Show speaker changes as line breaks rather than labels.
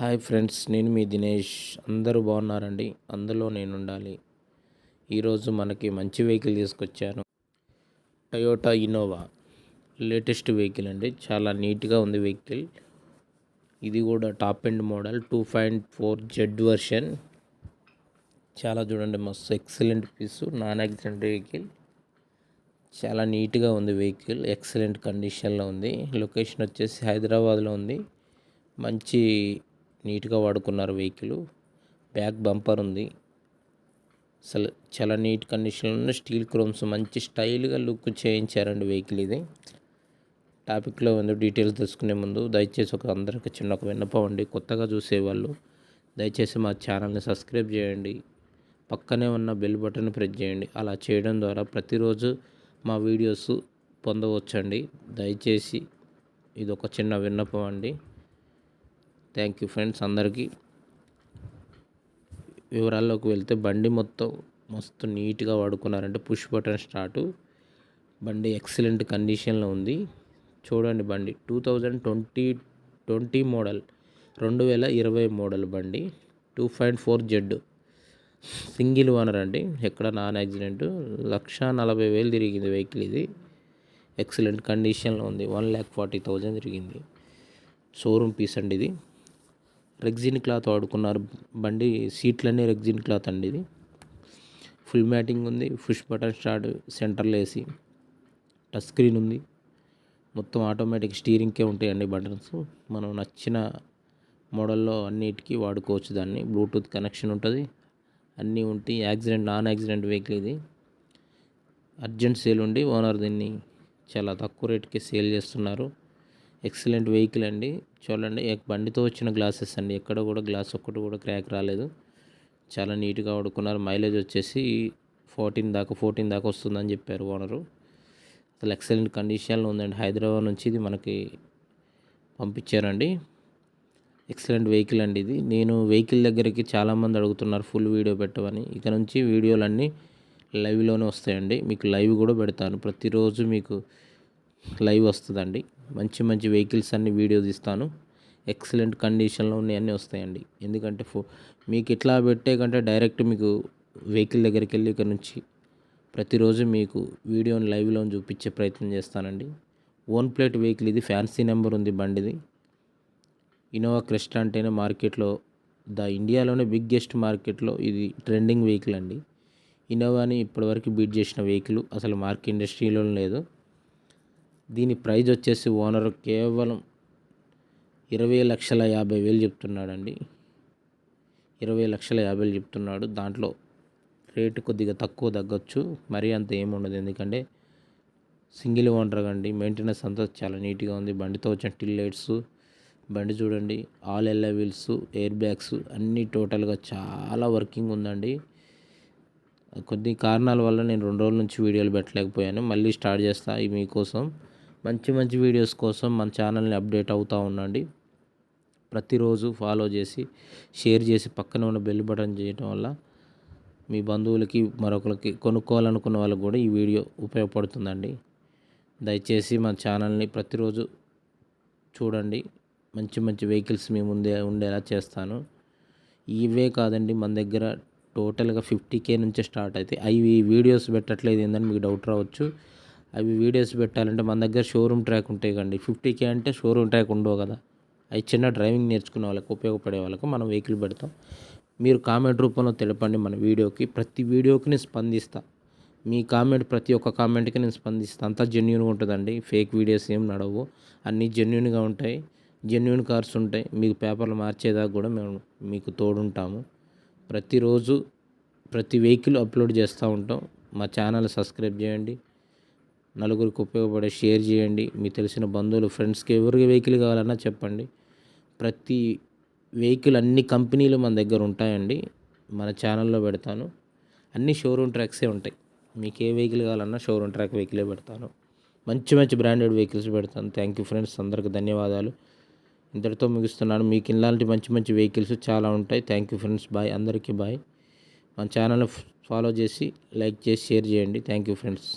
Hi friends, నేను మీ దినేష్. అందరూ బాగున్నారండి? అందులో నేను ఉండాలి. ఈరోజు మనకి మంచి వెహికల్ తీసుకొచ్చాను. టయోటా ఇన్నోవా లేటెస్ట్ వెహికల్ అండి. చాలా నీట్గా ఉంది వెహికల్. ఇది కూడా top end model 2.4 Z version. చాలా చూడండి, మస్తు ఎక్సలెంట్ పీసు, నాన్ యాక్సిడెంట్ వెహికల్. చాలా నీట్గా ఉంది వెహికల్, ఎక్సలెంట్ కండిషన్లో ఉంది. లొకేషన్ వచ్చేసి హైదరాబాద్లో ఉంది. మంచి నీట్గా వాడుకున్నారు వెహికల్. బ్యాక్ బంపర్ ఉంది. అసలు చాలా నీట్ కండిషన్లో ఉన్న స్టీల్ క్రోమ్స్ మంచి స్టైల్గా లుక్ చేయించారండి వెహికల్. ఇది టాపిక్లో ఉంది. డీటెయిల్స్ తెలుసుకునే ముందు దయచేసి అందరికీ చిన్న విన్నపం అండి. కొత్తగా చూసేవాళ్ళు దయచేసి మా ఛానల్ని సబ్స్క్రైబ్ చేయండి. పక్కనే ఉన్న బెల్ బటన్ ప్రెస్ చేయండి. అలా చేయడం ద్వారా ప్రతిరోజు మా వీడియోస్ పొందవచ్చండి. దయచేసి ఇది ఒక చిన్న విన్నపం అండి. థ్యాంక్ యూ ఫ్రెండ్స్ అందరికీ. వివరాల్లోకి వెళ్తే బండి మొత్తం మస్తు నీట్గా వాడుకున్నారంటే పుష్ బటన్ స్టార్టు. బండి ఎక్సలెంట్ కండిషన్లో ఉంది. చూడండి, బండి 2020 మోడల్, 2020 మోడల్ బండి. 2.4 జెడ్ సింగిల్ ఓనర్ అండి. ఎక్కడ నాన్ యాక్సిడెంట్. 1,40,000 తిరిగింది వెహికల్. ఇది ఎక్సలెంట్ కండిషన్లో ఉంది. 1,40,000 తిరిగింది. షోరూమ్ పీస్ అండి ఇది. రెగ్జిన్ క్లాత్ వాడుకున్నారు. బండి సీట్లన్నీ రెగ్జిన్ క్లాత్ అండి. ఇది ఫుల్ మ్యాటింగ్ ఉంది. పుష్ బటన్ స్టార్ట్, సెంటర్లో ఏసీ, టచ్ స్క్రీన్ ఉంది. మొత్తం ఆటోమేటిక్ స్టీరింగ్కే ఉంటాయండి బటన్స్. మనం నచ్చిన మోడల్లో అన్నిటికీ వాడుకోవచ్చు దాన్ని. బ్లూటూత్ కనెక్షన్ ఉంటుంది, అన్నీ ఉంటాయి. నాన్ యాక్సిడెంట్ వెహికల్ ఇది. అర్జెంట్ సేల్ ఉండి ఓనర్ దీన్ని చాలా తక్కువ రేట్కి సేల్ చేస్తున్నారు. ఎక్సలెంట్ వెహికల్ అండి. చూడండి, బండితో వచ్చిన గ్లాసెస్ అండి. ఎక్కడ కూడా గ్లాస్ ఒక్కటి కూడా క్రాక్ రాలేదు. చాలా నీట్గా వాడుకున్నారు. మైలేజ్ వచ్చేసి 14 దాకా వస్తుందని చెప్పారు ఓనరు. అసలు ఎక్సలెంట్ కండిషన్లో ఉందండి. హైదరాబాద్ నుంచి ఇది మనకి పంపించారండి. ఎక్సలెంట్ వెహికల్ అండి ఇది. నేను వెహికల్ దగ్గరికి చాలామంది అడుగుతున్నారు ఫుల్ వీడియో పెట్టమని. ఇక నుంచి వీడియోలన్నీ లైవ్లోనే వస్తాయండి. మీకు లైవ్ కూడా పెడతాను. ప్రతిరోజు మీకు లైవ్ వస్తుందండి. మంచి మంచి వెహికల్స్ అన్ని వీడియో తీస్తాను. ఎక్సలెంట్ కండిషన్లో అన్నీ వస్తాయండి. ఎందుకంటే మీకు ఇట్లా పెట్టే కంటే డైరెక్ట్ మీకు వెహికల్ దగ్గరికి వెళ్ళి ఇక్కడ నుంచి ప్రతిరోజు మీకు వీడియోని లైవ్లో చూపించే ప్రయత్నం చేస్తానండి. ఓన్ ప్లేట్ వెహికల్ ఇది. ఫ్యాన్సీ నెంబర్ ఉంది బండిది. ఇన్నోవా క్రెస్టా అంటేనే మార్కెట్లో ఇండియాలోనే బిగ్గెస్ట్ మార్కెట్లో ఇది ట్రెండింగ్ వెహికల్ అండి. ఇన్నోవాని ఇప్పటివరకు బీట్ చేసిన వెహికల్ అసలు మార్కెట్ ఇండస్ట్రీలో లేదు. దీని ప్రైజ్ వచ్చేసి ఓనర్ కేవలం 20,50,000 చెప్తున్నాడండి. 20,50,000 చెప్తున్నాడు. దాంట్లో రేటు కొద్దిగా తక్కువ తగ్గొచ్చు, మరీ అంత ఏముండదు. ఎందుకంటే సింగిల్ ఓనర్ అండి. మెయింటెనెన్స్ అంతా చాలా నీట్గా ఉంది. బండితో వచ్చిన టిల్ లైట్స్, బండి చూడండి, all alloy wheels, air bags అన్నీ టోటల్గా చాలా వర్కింగ్ ఉందండి. కొన్ని కారణాల వల్ల నేను 2 రోజుల నుంచి వీడియోలు పెట్టలేకపోయాను. మళ్ళీ స్టార్ట్ చేస్తా. ఇవి మీకోసం మంచి మంచి వీడియోస్ కోసం మన ఛానల్ని అప్డేట్ అవుతూ ఉండండి. ప్రతిరోజు ఫాలో చేసి షేర్ చేసి పక్కన ఉన్న బెల్ బటన్ చేయడం వల్ల మీ బంధువులకి మరొకరికి కొనుక్కోవాలనుకున్న వాళ్ళకి కూడా ఈ వీడియో ఉపయోగపడుతుందండి. దయచేసి మన ఛానల్ని ప్రతిరోజు చూడండి. మంచి మంచి వెహికల్స్ మీ ముందే ఉండేలా చేస్తాను. ఇవే కాదండి, మన దగ్గర టోటల్గా 50K నుంచే స్టార్ట్ అవుతాయి. అవి వీడియోస్ పెట్టట్లేదు ఏందని మీకు డౌట్ రావచ్చు. అవి వీడియోస్ పెట్టాలంటే మన దగ్గర షోరూమ్ ట్రాక్ ఉంటాయి కండి. 50K అంటే షోరూమ్ ట్రాక్ ఉండవు కదా. అవి చిన్న డ్రైవింగ్ నేర్చుకునే వాళ్ళకి, ఉపయోగపడే వాళ్ళకు మనం వెహికల్ పెడతాం. మీరు కామెంట్ రూపంలో తెలపండి. మన వీడియోకి ప్రతి వీడియోకి నేను స్పందిస్తాను. మీ కామెంట్ ప్రతి ఒక్క కామెంట్కి నేను స్పందిస్తాను. అంతా జెన్యూన్గా ఉంటుందండి. ఫేక్ వీడియోస్ ఏం నడవు, అన్నీ జెన్యూన్గా ఉంటాయి. జెన్యూన్ కార్స్ ఉంటాయి. మీకు పేపర్లు మార్చేదాకా కూడా మేము మీకు తోడుంటాము. ప్రతిరోజు ప్రతి వెహికల్ అప్లోడ్ చేస్తూ ఉంటాం. మా ఛానల్ సబ్స్క్రైబ్ చేయండి. నలుగురికి ఉపయోగపడే షేర్ చేయండి. మీకు తెలిసిన బంధువులు, ఫ్రెండ్స్కి ఎవరికి వెహికల్ కావాలన్నా చెప్పండి. ప్రతి వెహికల్ అన్ని కంపెనీలు మన దగ్గర ఉంటాయండి. మన ఛానల్లో పెడతాను. అన్ని షోరూమ్ ట్రాక్సే ఉంటాయి. మీకు ఏ వెహికల్ కావాలన్నా షోరూమ్ ట్రాక్ వెహికలే పెడతాను. మంచి మంచి బ్రాండెడ్ వెహికల్స్ పెడతాను. థ్యాంక్ యూ ఫ్రెండ్స్, అందరికీ ధన్యవాదాలు. ఇంతటితో ముగిస్తున్నాను. మీకు ఇలాంటి మంచి మంచి వెహికల్స్ చాలా ఉంటాయి. Thank you friends. బాయ్. అందరికీ బాయ్. మన ఛానల్ ఫాలో చేసి లైక్ చేసి షేర్ చేయండి. Thank you friends.